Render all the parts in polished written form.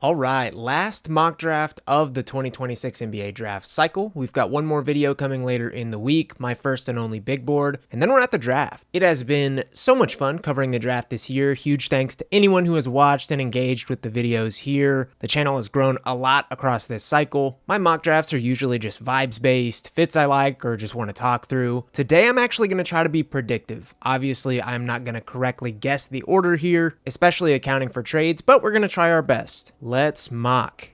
All right, last mock draft of the 2026 NBA draft cycle. We've got one more video coming later in the week, my first and only big board, and then we're at the draft. It has been so much fun covering the draft this year. Huge thanks to anyone who has watched and engaged with the videos here. The channel has grown a lot across this cycle. My mock drafts are usually just vibes based, fits I like or just want to talk through. Today I'm actually going to try to be predictive. Obviously I'm not going to correctly guess the order here, especially accounting for trades, but we're going to try our best. Let's mock.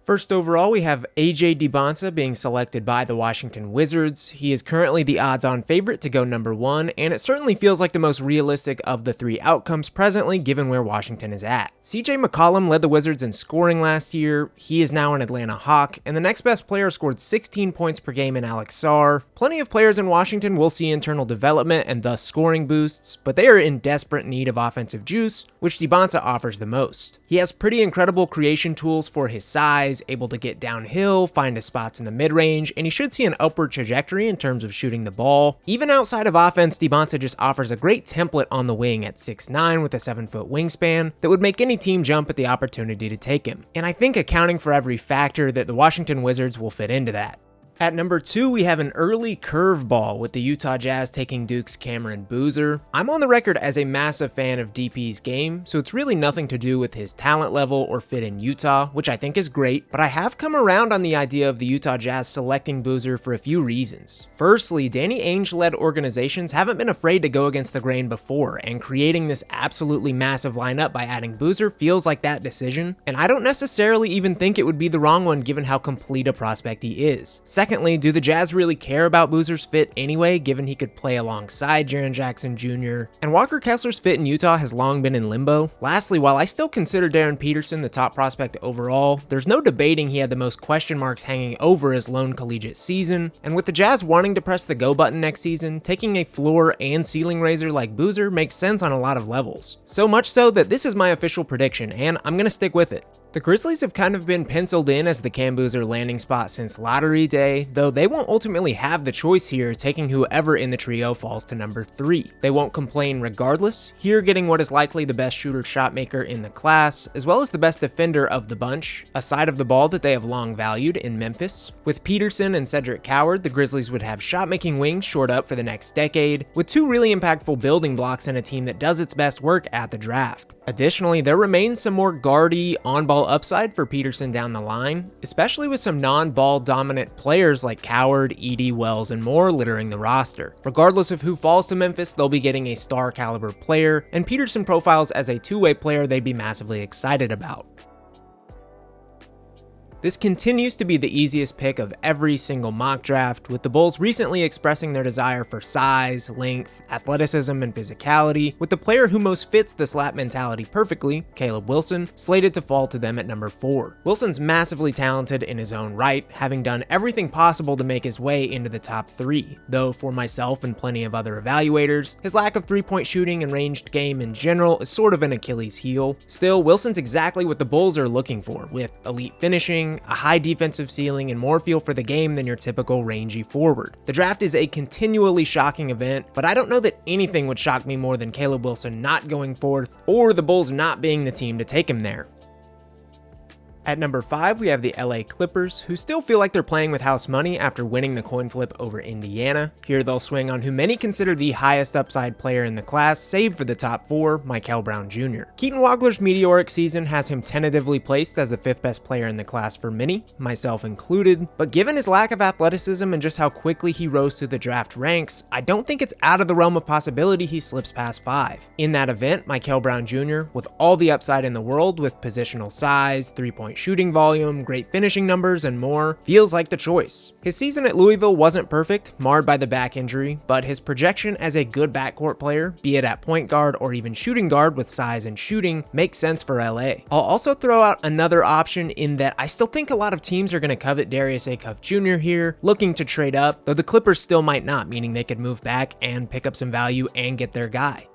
First overall, we have AJ Dibonsa being selected by the Washington Wizards. He is currently the odds-on favorite to go number 1, and it certainly feels like the most realistic of the three outcomes presently given where Washington is at. CJ McCollum led the Wizards in scoring last year. He is now an Atlanta Hawk, and the next best player scored 16 points per game in Alex Sarr. Plenty of players in Washington will see internal development and thus scoring boosts, but they are in desperate need of offensive juice, which Dibonsa offers the most. He has pretty incredible creation tools for his size, able to get downhill, find his spots in the mid-range, and he should see an upward trajectory in terms of shooting the ball. Even outside of offense, Dibonsa just offers a great template on the wing at 6'9" with a 7-foot wingspan that would make any team jump at the opportunity to take him. And I think accounting for every factor that the Washington Wizards will fit into that. At number 2, we have an early curveball with the Utah Jazz taking Duke's Cameron Boozer. I'm on the record as a massive fan of DP's game, so it's really nothing to do with his talent level or fit in Utah, which I think is great, but I have come around on the idea of the Utah Jazz selecting Boozer for a few reasons. Firstly, Danny Ainge-led organizations haven't been afraid to go against the grain before, and creating this absolutely massive lineup by adding Boozer feels like that decision, and I don't necessarily even think it would be the wrong one given how complete a prospect he is. Secondly, do the Jazz really care about Boozer's fit anyway, given he could play alongside Jaren Jackson Jr.? And Walker Kessler's fit in Utah has long been in limbo. Lastly, while I still consider Darren Peterson the top prospect overall, there's no debating he had the most question marks hanging over his lone collegiate season, and with the Jazz wanting to press the go button next season, taking a floor and ceiling raiser like Boozer makes sense on a lot of levels. So much so that this is my official prediction, and I'm gonna stick with it. The Grizzlies have kind of been penciled in as the Cam Boozer landing spot since lottery day, though they won't ultimately have the choice here, taking whoever in the trio falls to number 3. They won't complain regardless, here getting what is likely the best shooter shot maker in the class, as well as the best defender of the bunch, a side of the ball that they have long valued in Memphis. With Peterson and Cedric Coward, the Grizzlies would have shot-making wings shored up for the next decade, with 2 really impactful building blocks and a team that does its best work at the draft. Additionally, there remains some more guardy, on-ball upside for Peterson down the line, especially with some non-ball dominant players like Coward, Edey, Wells, and more littering the roster. Regardless of who falls to Memphis, they'll be getting a star caliber player, and Peterson profiles as a two-way player they'd be massively excited about. This continues to be the easiest pick of every single mock draft, with the Bulls recently expressing their desire for size, length, athleticism, and physicality, with the player who most fits the slap mentality perfectly, Caleb Wilson, slated to fall to them at number 4. Wilson's massively talented in his own right, having done everything possible to make his way into the top 3, though for myself and plenty of other evaluators, his lack of three-point shooting and ranged game in general is sort of an Achilles heel. Still, Wilson's exactly what the Bulls are looking for, with elite finishing, a high defensive ceiling, and more feel for the game than your typical rangy forward. The draft is a continually shocking event, but I don't know that anything would shock me more than Caleb Wilson not going fourth, or the Bulls not being the team to take him there. At number 5, we have the LA Clippers, who still feel like they're playing with house money after winning the coin flip over Indiana. Here they'll swing on who many consider the highest upside player in the class, save for the top 4, Michael Brown Jr. Keaton Wagler's meteoric season has him tentatively placed as the 5th best player in the class for many, myself included, but given his lack of athleticism and just how quickly he rose through the draft ranks, I don't think it's out of the realm of possibility he slips past 5. In that event, Michael Brown Jr., with all the upside in the world with positional size, three-point shooting volume, great finishing numbers, and more, feels like the choice. His season at Louisville wasn't perfect, marred by the back injury, but his projection as a good backcourt player, be it at point guard or even shooting guard with size and shooting, makes sense for LA. I'll also throw out another option in that I still think a lot of teams are going to covet Darius Acuff Jr. here, looking to trade up, though the Clippers still might not, meaning they could move back and pick up some value and get their guy.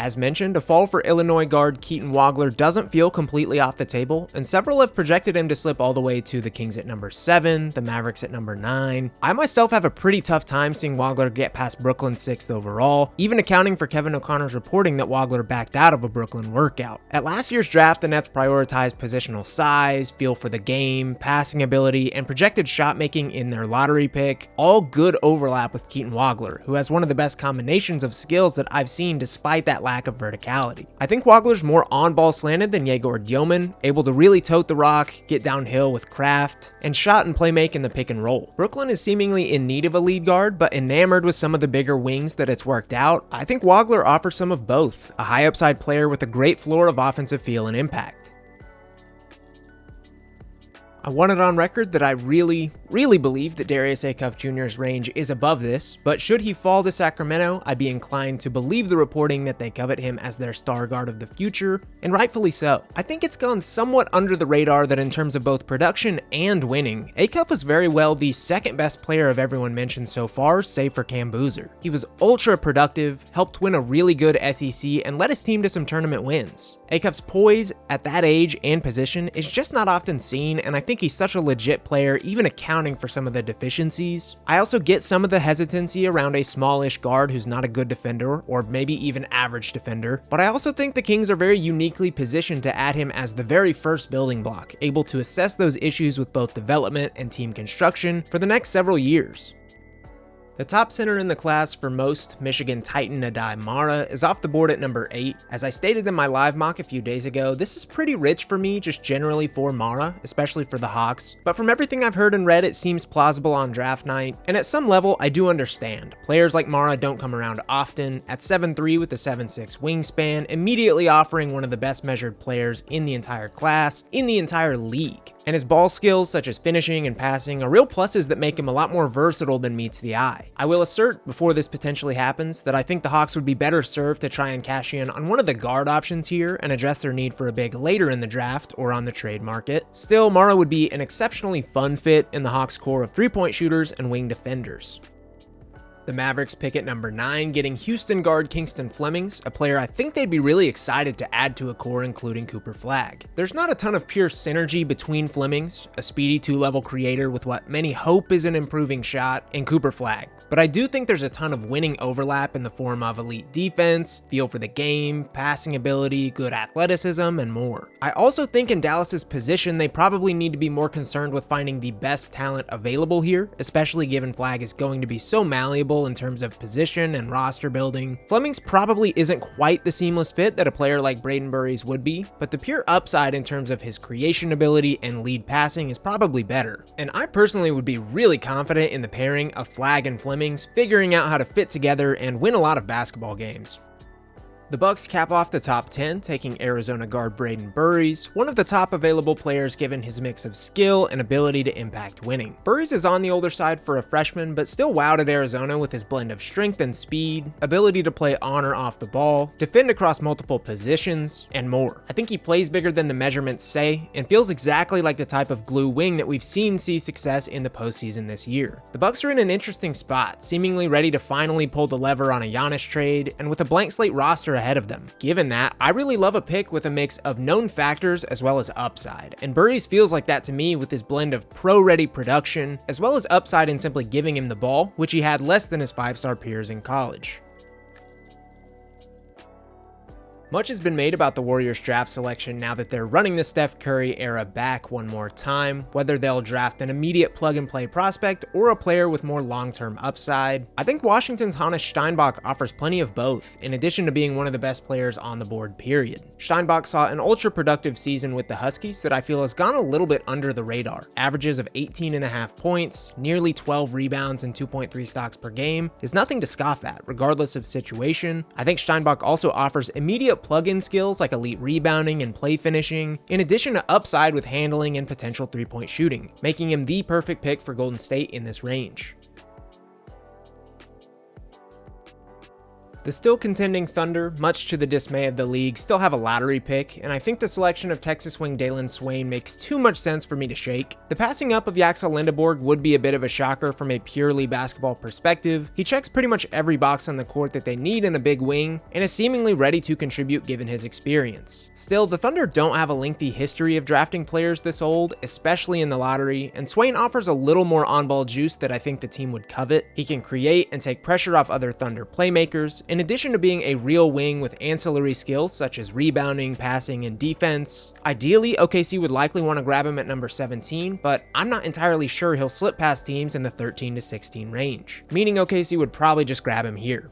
As mentioned, a fall for Illinois guard Keaton Wagler doesn't feel completely off the table, and several have projected him to slip all the way to the Kings at number 7, the Mavericks at number 9. I myself have a pretty tough time seeing Wagler get past Brooklyn 6th overall, even accounting for Kevin O'Connor's reporting that Wagler backed out of a Brooklyn workout. At last year's draft, the Nets prioritized positional size, feel for the game, passing ability, and projected shot making in their lottery pick, all good overlap with Keaton Wagler, who has one of the best combinations of skills that I've seen despite that lack of verticality. I think Wagler's more on-ball slanted than Yegor Dioman, able to really tote the rock, get downhill with craft, and shot and playmake in the pick and roll. Brooklyn is seemingly in need of a lead guard, but enamored with some of the bigger wings that it's worked out. I think Wagler offers some of both, a high upside player with a great floor of offensive feel and impact. I want it on record that I really believe that Darius Acuff Jr.'s range is above this, but should he fall to Sacramento, I'd be inclined to believe the reporting that they covet him as their star guard of the future, and rightfully so. I think it's gone somewhat under the radar that in terms of both production and winning, Acuff was very well the second best player of everyone mentioned so far, save for Cam Boozer. He was ultra productive, helped win a really good SEC, and led his team to some tournament wins. Acuff's poise at that age and position is just not often seen, and I think he's such a legit player, even accounting for some of the deficiencies. I also get some of the hesitancy around a smallish guard who's not a good defender, or maybe even average defender, but I also think the Kings are very uniquely positioned to add him as the very first building block, able to assess those issues with both development and team construction for the next several years. The top center in the class for most, Michigan Titan Adai Mara, is off the board at number 8. As I stated in my live mock a few days ago, this is pretty rich for me just generally for Mara, especially for the Hawks, but from everything I've heard and read it seems plausible on draft night, and at some level I do understand. Players like Mara don't come around often, at 7'3" with a 7'6" wingspan, immediately offering one of the best measured players in the entire class, in the entire league. And his ball skills, such as finishing and passing, are real pluses that make him a lot more versatile than meets the eye. I will assert, before this potentially happens, that I think the Hawks would be better served to try and cash in on one of the guard options here and address their need for a big later in the draft or on the trade market. Still, Mara would be an exceptionally fun fit in the Hawks' core of three-point shooters and wing defenders. The Mavericks pick at number 9, getting Houston guard Kingston Flemings, a player I think they'd be really excited to add to a core including Cooper Flagg. There's not a ton of pure synergy between Flemings, a speedy 2-level creator with what many hope is an improving shot, and Cooper Flagg, but I do think there's a ton of winning overlap in the form of elite defense, feel for the game, passing ability, good athleticism, and more. I also think in Dallas's position they probably need to be more concerned with finding the best talent available here, especially given Flagg is going to be so malleable in terms of position and roster building. Flemings probably isn't quite the seamless fit that a player like Braden Burries would be, but the pure upside in terms of his creation ability and lead passing is probably better. And I personally would be really confident in the pairing of Flagg and Flemings figuring out how to fit together and win a lot of basketball games. The Bucks cap off the top 10, taking Arizona guard Braden Burries, one of the top available players given his mix of skill and ability to impact winning. Burries is on the older side for a freshman, but still wowed at Arizona with his blend of strength and speed, ability to play on or off the ball, defend across multiple positions, and more. I think he plays bigger than the measurements say, and feels exactly like the type of glue wing that we've seen see success in the postseason this year. The Bucks are in an interesting spot, seemingly ready to finally pull the lever on a Giannis trade, and with a blank slate roster ahead of them. Given that, I really love a pick with a mix of known factors as well as upside, and Burries feels like that to me with his blend of pro-ready production as well as upside in simply giving him the ball, which he had less than his 5-star peers in college. Much has been made about the Warriors draft selection now that they're running the Steph Curry era back one more time, whether they'll draft an immediate plug-and-play prospect or a player with more long-term upside. I think Washington's Hannes Steinbach offers plenty of both, in addition to being one of the best players on the board, period. Steinbach saw an ultra-productive season with the Huskies that I feel has gone a little bit under the radar. Averages of 18.5 points, nearly 12 rebounds, and 2.3 stocks per game is nothing to scoff at, regardless of situation. I think Steinbach also offers immediate plug-in skills like elite rebounding and play finishing, in addition to upside with handling and potential three-point shooting, making him the perfect pick for Golden State in this range. The still contending Thunder, much to the dismay of the league, still have a lottery pick, and I think the selection of Texas wing Dalen Swain makes too much sense for me to shake. The passing up of Yaxel Lindeborg would be a bit of a shocker from a purely basketball perspective. He checks pretty much every box on the court that they need in a big wing, and is seemingly ready to contribute given his experience. Still, the Thunder don't have a lengthy history of drafting players this old, especially in the lottery, and Swain offers a little more on-ball juice that I think the team would covet. He can create and take pressure off other Thunder playmakers, in addition to being a real wing with ancillary skills such as rebounding, passing, and defense. Ideally, OKC would likely want to grab him at number 17, but I'm not entirely sure he'll slip past teams in the 13 to 16 range, meaning OKC would probably just grab him here.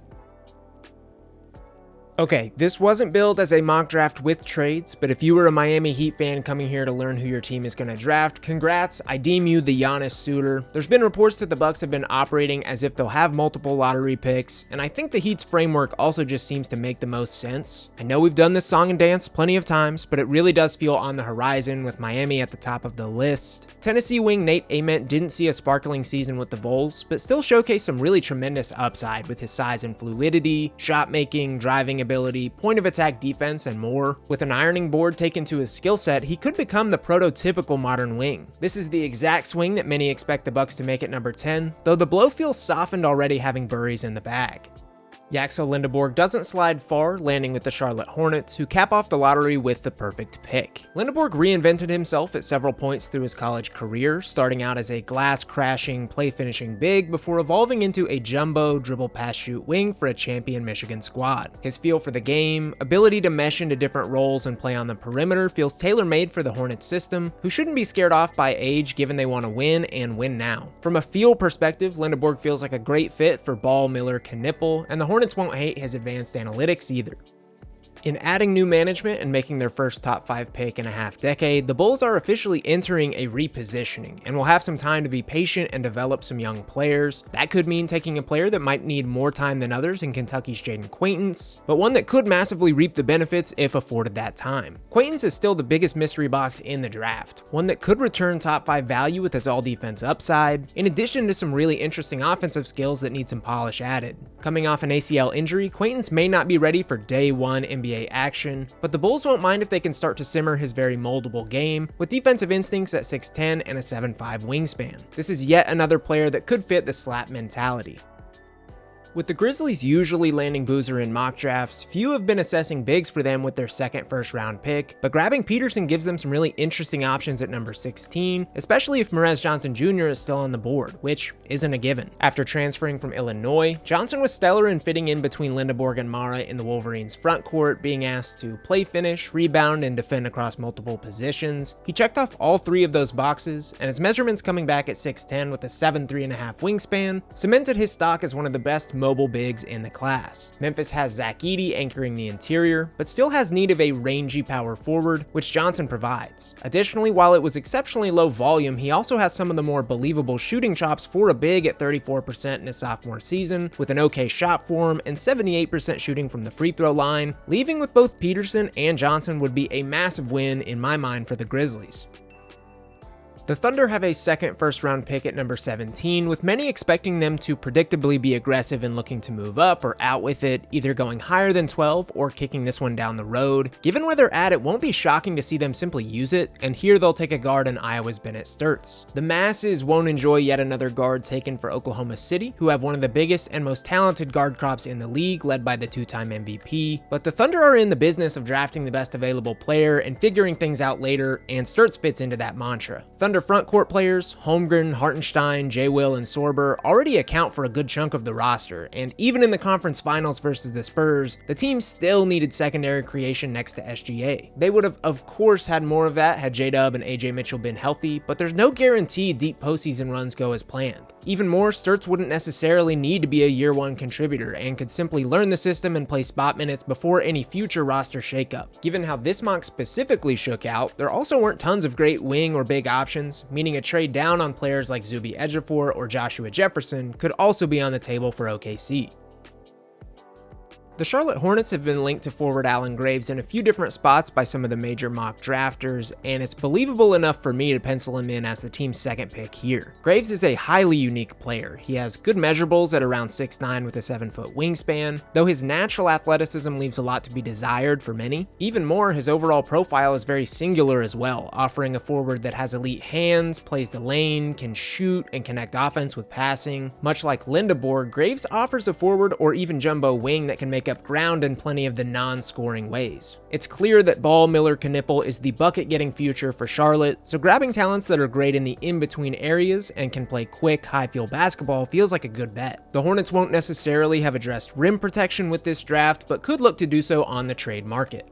Okay, this wasn't billed as a mock draft with trades, but if you were a Miami Heat fan coming here to learn who your team is going to draft, congrats, I deem you the Giannis suitor. There's been reports that the Bucks have been operating as if they'll have multiple lottery picks, and I think the Heat's framework also just seems to make the most sense. I know we've done this song and dance plenty of times, but it really does feel on the horizon with Miami at the top of the list. Tennessee wing Nate Ament didn't see a sparkling season with the Vols, but still showcased some really tremendous upside with his size and fluidity, shot making, driving ability, point of attack defense, and more. With an ironing board taken to his skill set, he could become the prototypical modern wing. This is the exact swing that many expect the Bucks to make at number 10, though the blow feels softened already having Burries in the bag. Yaxel Lindeborg doesn't slide far, landing with the Charlotte Hornets, who cap off the lottery with the perfect pick. Lindeborg reinvented himself at several points through his college career, starting out as a glass-crashing, play-finishing big before evolving into a jumbo dribble-pass-shoot wing for a champion Michigan squad. His feel for the game, ability to mesh into different roles and play on the perimeter feels tailor-made for the Hornets system, who shouldn't be scared off by age given they want to win and win now. From a feel perspective, Lindeborg feels like a great fit for Ball, Miller, Knipple, and the Hornets won't hate his advanced analytics either. In adding new management and making their first top 5 pick in a half decade, the Bulls are officially entering a repositioning and will have some time to be patient and develop some young players. That could mean taking a player that might need more time than others in Kentucky's Jaden Quaintance, but one that could massively reap the benefits if afforded that time. Quaintance is still the biggest mystery box in the draft, one that could return top 5 value with his all-defense upside, in addition to some really interesting offensive skills that need some polish added. Coming off an ACL injury, Quaintance may not be ready for day 1 NBA action, but the Bulls won't mind if they can start to simmer his very moldable game with defensive instincts at 6'10 and a 7'5 wingspan. This is yet another player that could fit the slap mentality. With the Grizzlies usually landing Boozer in mock drafts, few have been assessing bigs for them with their second first-round pick, but grabbing Peterson gives them some really interesting options at number 16, especially if Merez Johnson Jr. is still on the board, which isn't a given. After transferring from Illinois, Johnson was stellar in fitting in between Lindeborg and Mara in the Wolverines' front court, being asked to play finish, rebound, and defend across multiple positions. He checked off all 3 of those boxes, and his measurements coming back at 6'10 with a 7'3.5 wingspan cemented his stock as one of the best mobile bigs in the class. Memphis has Zach Edey anchoring the interior, but still has need of a rangy power forward, which Johnson provides. Additionally, while it was exceptionally low volume, he also has some of the more believable shooting chops for a big at 34% in his sophomore season, with an okay shot form and 78% shooting from the free throw line. Leaving with both Peterson and Johnson would be a massive win in my mind for the Grizzlies. The Thunder have a second first-round pick at number 17, with many expecting them to predictably be aggressive and looking to move up or out with it, either going higher than 12 or kicking this one down the road. Given where they're at, it won't be shocking to see them simply use it, and here they'll take a guard in Iowa's Bennett Sturtz. The masses won't enjoy yet another guard taken for Oklahoma City, who have one of the biggest and most talented guard crops in the league, led by the 2-time MVP, but the Thunder are in the business of drafting the best available player and figuring things out later, and Sturtz fits into that mantra. Thunder front court players, Holmgren, Hartenstein, J. Will, and Sorber already account for a good chunk of the roster, and even in the conference finals versus the Spurs, the team still needed secondary creation next to SGA. They would have, of course, had more of that had J-Dub and AJ Mitchell been healthy, but there's no guarantee deep postseason runs go as planned. Even more, Sturtz wouldn't necessarily need to be a year 1 contributor and could simply learn the system and play spot minutes before any future roster shakeup. Given how this mock specifically shook out, there also weren't tons of great wing or big options, meaning a trade down on players like Zuby Ejiofor or Joshua Jefferson could also be on the table for OKC. The Charlotte Hornets have been linked to forward Allen Graves in a few different spots by some of the major mock drafters, and it's believable enough for me to pencil him in as the team's second pick here. Graves is a highly unique player. He has good measurables at around 6'9" with a 7-foot wingspan, though his natural athleticism leaves a lot to be desired for many. Even more, his overall profile is very singular as well, offering a forward that has elite hands, plays the lane, can shoot, and connect offense with passing. Much like Lindeborg, Graves offers a forward or even jumbo wing that can make up ground in plenty of the non-scoring ways. It's clear that Ball, Miller, Knipple is the bucket-getting future for Charlotte, so grabbing talents that are great in the in-between areas and can play quick, high-feel basketball feels like a good bet. The Hornets won't necessarily have addressed rim protection with this draft, but could look to do so on the trade market.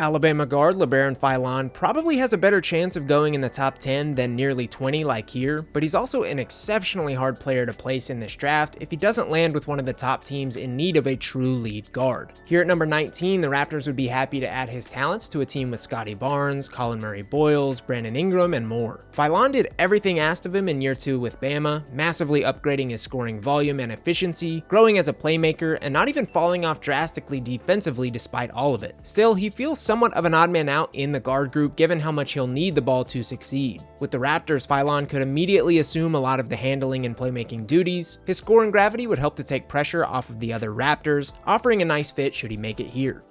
Alabama guard LeBaron Philon probably has a better chance of going in the top 10 than nearly 20 like here, but he's also an exceptionally hard player to place in this draft if he doesn't land with one of the top teams in need of a true lead guard. Here at number 19, the Raptors would be happy to add his talents to a team with Scotty Barnes, Colin Murray-Boyles, Brandon Ingram, and more. Philon did everything asked of him in year 2 with Bama, massively upgrading his scoring volume and efficiency, growing as a playmaker, and not even falling off drastically defensively despite all of it. Still, he feels somewhat of an odd man out in the guard group given how much he'll need the ball to succeed. With the Raptors, Philon could immediately assume a lot of the handling and playmaking duties. His scoring gravity would help to take pressure off of the other Raptors, offering a nice fit should he make it here.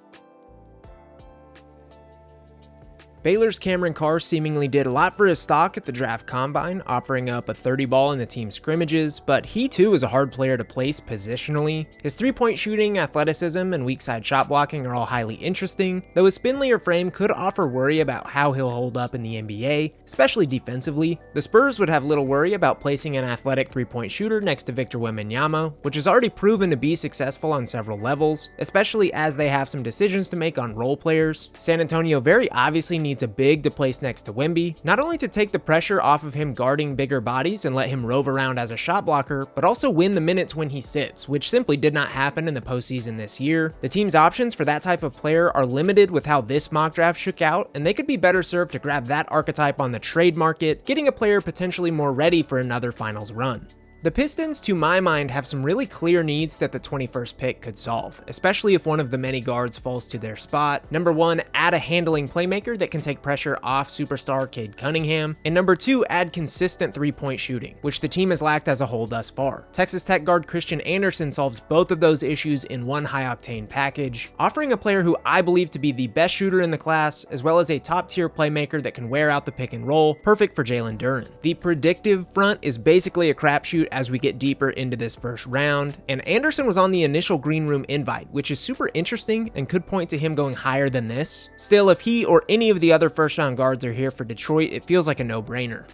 Baylor's Cameron Carr seemingly did a lot for his stock at the draft combine, offering up a 30 ball in the team scrimmages, but he too is a hard player to place positionally. His three-point shooting, athleticism, and weak side shot blocking are all highly interesting, though his spindlier frame could offer worry about how he'll hold up in the NBA, especially defensively. The Spurs would have little worry about placing an athletic three-point shooter next to Victor Wembanyama, which has already proven to be successful on several levels, especially as they have some decisions to make on role players. San Antonio very obviously needs a big to place next to Wemby, not only to take the pressure off of him guarding bigger bodies and let him rove around as a shot blocker, but also win the minutes when he sits, which simply did not happen in the postseason this year. The team's options for that type of player are limited with how this mock draft shook out, and they could be better served to grab that archetype on the trade market, getting a player potentially more ready for another finals run. The Pistons, to my mind, have some really clear needs that the 21st pick could solve, especially if one of the many guards falls to their spot. Number 1, add a handling playmaker that can take pressure off superstar Cade Cunningham. And number 2, add consistent three-point shooting, which the team has lacked as a whole thus far. Texas Tech guard Christian Anderson solves both of those issues in one high-octane package, offering a player who I believe to be the best shooter in the class, as well as a top-tier playmaker that can wear out the pick and roll, perfect for Jalen Duren. The predictive front is basically a crapshoot as we get deeper into this first round, and Anderson was on the initial green room invite, which is super interesting and could point to him going higher than this. Still, if he or any of the other first round guards are here for Detroit, it feels like a no-brainer.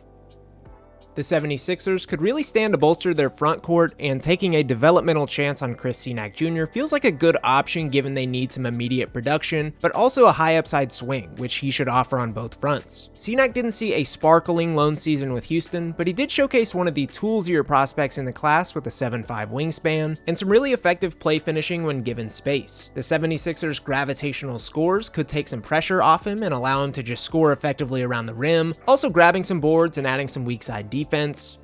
The 76ers could really stand to bolster their front court, and taking a developmental chance on Chris Senac Jr. feels like a good option given they need some immediate production, but also a high upside swing, which he should offer on both fronts. Senac didn't see a sparkling lone season with Houston, but he did showcase one of the toolsier prospects in the class with a 7'5" wingspan, and some really effective play finishing when given space. The 76ers' gravitational scores could take some pressure off him and allow him to just score effectively around the rim, also grabbing some boards and adding some weak side defense.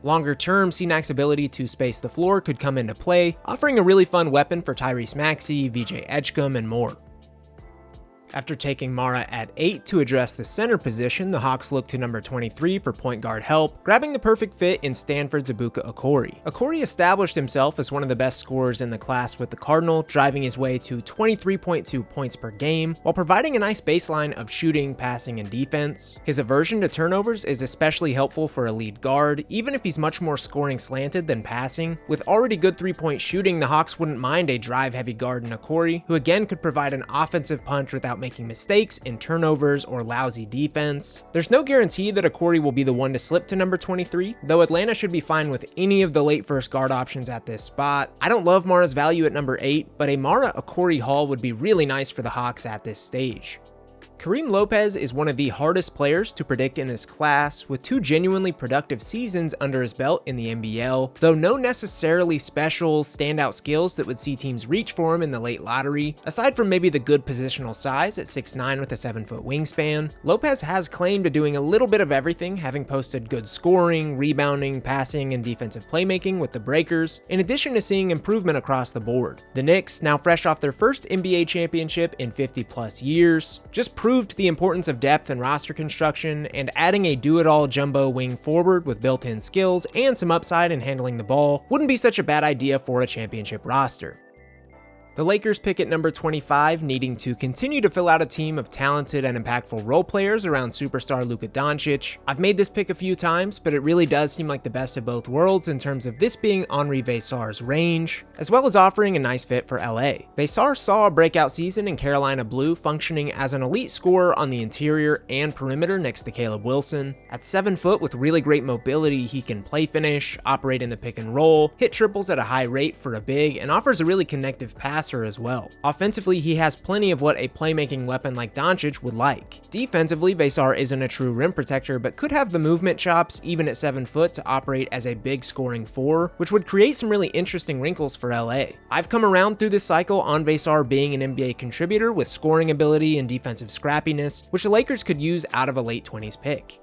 Longer term, Senac's ability to space the floor could come into play, offering a really fun weapon for Tyrese Maxey, VJ Edgecombe, and more. After taking Mara at 8 to address the center position, the Hawks looked to number 23 for point guard help, grabbing the perfect fit in Stanford's Ibuka Okori. Okori established himself as one of the best scorers in the class with the Cardinal, driving his way to 23.2 points per game, while providing a nice baseline of shooting, passing, and defense. His aversion to turnovers is especially helpful for a lead guard, even if he's much more scoring slanted than passing. With already good three-point shooting, the Hawks wouldn't mind a drive-heavy guard in Okori, who again could provide an offensive punch without making mistakes in turnovers or lousy defense. There's no guarantee that Okori will be the one to slip to number 23, though Atlanta should be fine with any of the late first guard options at this spot. I don't love Mara's value at number 8, but a Mara Okori haul would be really nice for the Hawks at this stage. Kareem Lopez is one of the hardest players to predict in this class, with 2 genuinely productive seasons under his belt in the NBL, though no necessarily special, standout skills that would see teams reach for him in the late lottery. Aside from maybe the good positional size at 6'9" with a 7-foot wingspan, Lopez has claimed to doing a little bit of everything, having posted good scoring, rebounding, passing, and defensive playmaking with the Breakers, in addition to seeing improvement across the board. The Knicks, now fresh off their first NBA championship in 50+ years, just proved the importance of depth and roster construction, and adding a do-it-all jumbo wing forward with built-in skills and some upside in handling the ball wouldn't be such a bad idea for a championship roster. The Lakers pick at number 25, needing to continue to fill out a team of talented and impactful role players around superstar Luka Doncic. I've made this pick a few times, but it really does seem like the best of both worlds in terms of this being Henri Veissar's range, as well as offering a nice fit for LA. Veissar saw a breakout season in Carolina Blue, functioning as an elite scorer on the interior and perimeter next to Caleb Wilson. At 7 foot with really great mobility, he can play finish, operate in the pick and roll, hit triples at a high rate for a big, and offers a really connective passer as well. Offensively, he has plenty of what a playmaking weapon like Doncic would like. Defensively, Veissar isn't a true rim protector, but could have the movement chops even at 7 foot to operate as a big scoring 4, which would create some really interesting wrinkles for LA. I've come around through this cycle on Veissar being an NBA contributor with scoring ability and defensive scrappiness, which the Lakers could use out of a late 20s pick.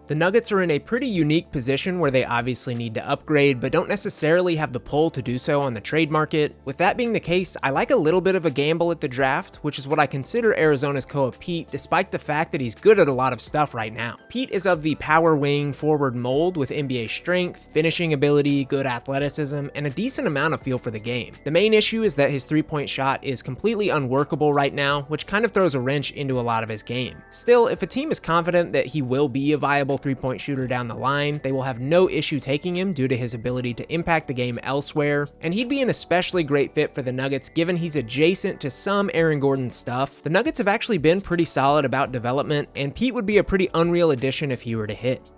The Nuggets are in a pretty unique position where they obviously need to upgrade, but don't necessarily have the pull to do so on the trade market. With that being the case, I like a little bit of a gamble at the draft, which is what I consider Arizona's Koa Pete, despite the fact that he's good at a lot of stuff right now. Pete is of the power wing forward mold with NBA strength, finishing ability, good athleticism, and a decent amount of feel for the game. The main issue is that his 3-point shot is completely unworkable right now, which kind of throws a wrench into a lot of his game. Still, if a team is confident that he will be a viable 3-point shooter down the line, they will have no issue taking him due to his ability to impact the game elsewhere, and he'd be an especially great fit for the Nuggets given he's adjacent to some Aaron Gordon stuff. The Nuggets have actually been pretty solid about development, and Pete would be a pretty unreal addition if he were to hit.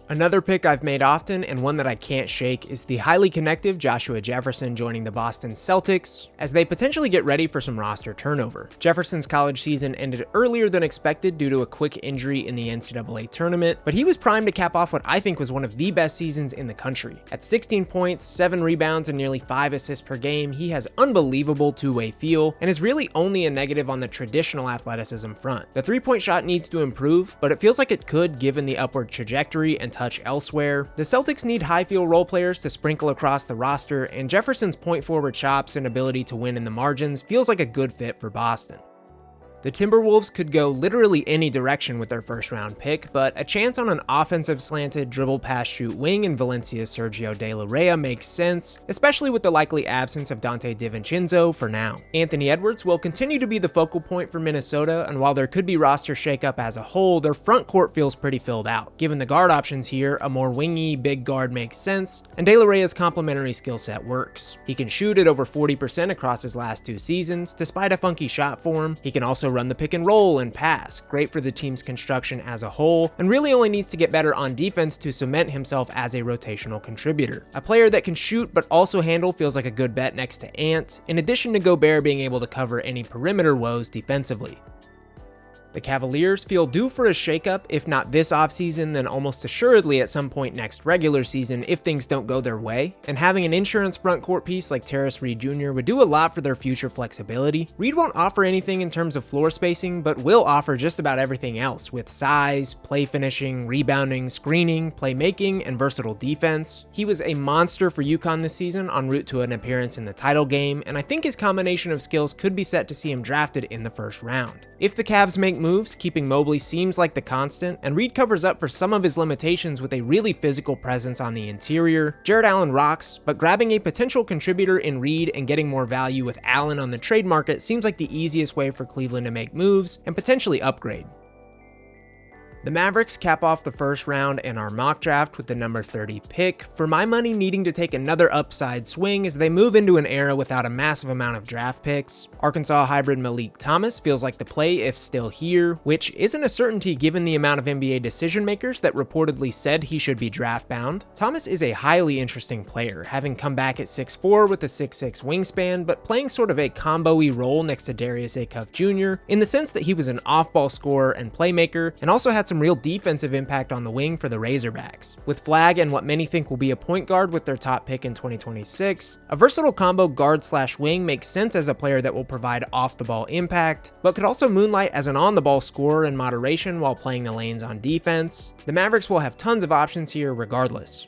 Another pick I've made often, and one that I can't shake, is the highly connective Joshua Jefferson joining the Boston Celtics, as they potentially get ready for some roster turnover. Jefferson's college season ended earlier than expected due to a quick injury in the NCAA tournament, but he was primed to cap off what I think was one of the best seasons in the country. At 16 points, 7 rebounds, and nearly 5 assists per game, he has unbelievable two-way feel, and is really only a negative on the traditional athleticism front. The 3-point shot needs to improve, but it feels like it could given the upward trajectory and touch elsewhere. The Celtics need high feel role players to sprinkle across the roster, and Jefferson's point forward chops and ability to win in the margins feels like a good fit for Boston. The Timberwolves could go literally any direction with their first-round pick, but a chance on an offensive slanted dribble pass shoot wing in Valencia's Sergio De La Rey makes sense, especially with the likely absence of Dante DiVincenzo for now. Anthony Edwards will continue to be the focal point for Minnesota, and while there could be roster shakeup as a whole, their front court feels pretty filled out. Given the guard options here, a more wingy, big guard makes sense, and De La Rey's complementary skill set works. He can shoot at over 40% across his last 2 seasons, despite a funky shot form. He can also run the pick and roll and pass, great for the team's construction as a whole, and really only needs to get better on defense to cement himself as a rotational contributor. A player that can shoot but also handle feels like a good bet next to Ant, in addition to Gobert being able to cover any perimeter woes defensively. The Cavaliers feel due for a shakeup, if not this offseason, then almost assuredly at some point next regular season if things don't go their way, and having an insurance front court piece like Terrace Reed Jr. would do a lot for their future flexibility. Reed won't offer anything in terms of floor spacing, but will offer just about everything else with size, play finishing, rebounding, screening, playmaking, and versatile defense. He was a monster for UConn this season en route to an appearance in the title game, and I think his combination of skills could be set to see him drafted in the first round. If the Cavs make moves, keeping Mobley seems like the constant, and Reed covers up for some of his limitations with a really physical presence on the interior. Jared Allen rocks, but grabbing a potential contributor in Reed and getting more value with Allen on the trade market seems like the easiest way for Cleveland to make moves and potentially upgrade. The Mavericks cap off the first round in our mock draft with the number 30 pick, for my money needing to take another upside swing as they move into an era without a massive amount of draft picks. Arkansas hybrid Malik Thomas feels like the play if still here, which isn't a certainty given the amount of NBA decision makers that reportedly said he should be draft bound. Thomas is a highly interesting player, having come back at 6'4" with a 6'6" wingspan, but playing sort of a combo-y role next to Darius Acuff Jr. in the sense that he was an off-ball scorer and playmaker, and also had some real defensive impact on the wing for the Razorbacks. With Flagg and what many think will be a point guard with their top pick in 2026, a versatile combo guard/wing makes sense as a player that will provide off-the-ball impact, but could also moonlight as an on-the-ball scorer in moderation while playing the lanes on defense. The Mavericks will have tons of options here regardless.